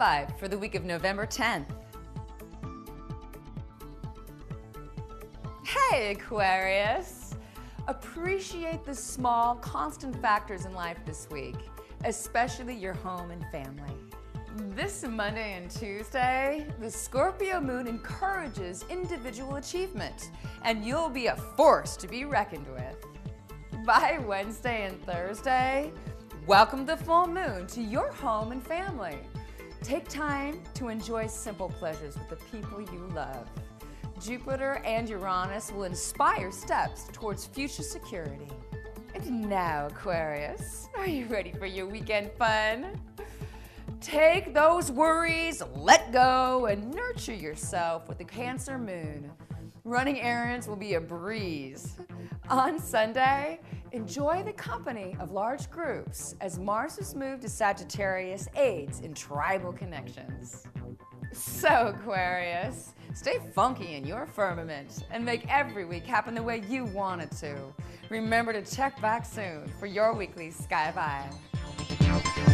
Vibe for the week of November 10th. Hey Aquarius! Appreciate the small, constant factors in life this week, especially your home and family. This Monday and Tuesday, the Scorpio moon encourages individual achievement, and you'll be a force to be reckoned with. By Wednesday and Thursday, welcome the full moon to your home and family. Take time to enjoy simple pleasures with the people you love. Jupiter and Uranus will inspire steps towards future security. And now, Aquarius, are you ready for your weekend fun? Take those worries, let go, and nurture yourself with the Cancer moon. Running errands will be a breeze. On Sunday, enjoy the company of large groups as Mars' move to Sagittarius aids in tribal connections. So, Aquarius, stay funky in your firmament and make every week happen the way you want it to. Remember to check back soon for your weekly Sky Vibe.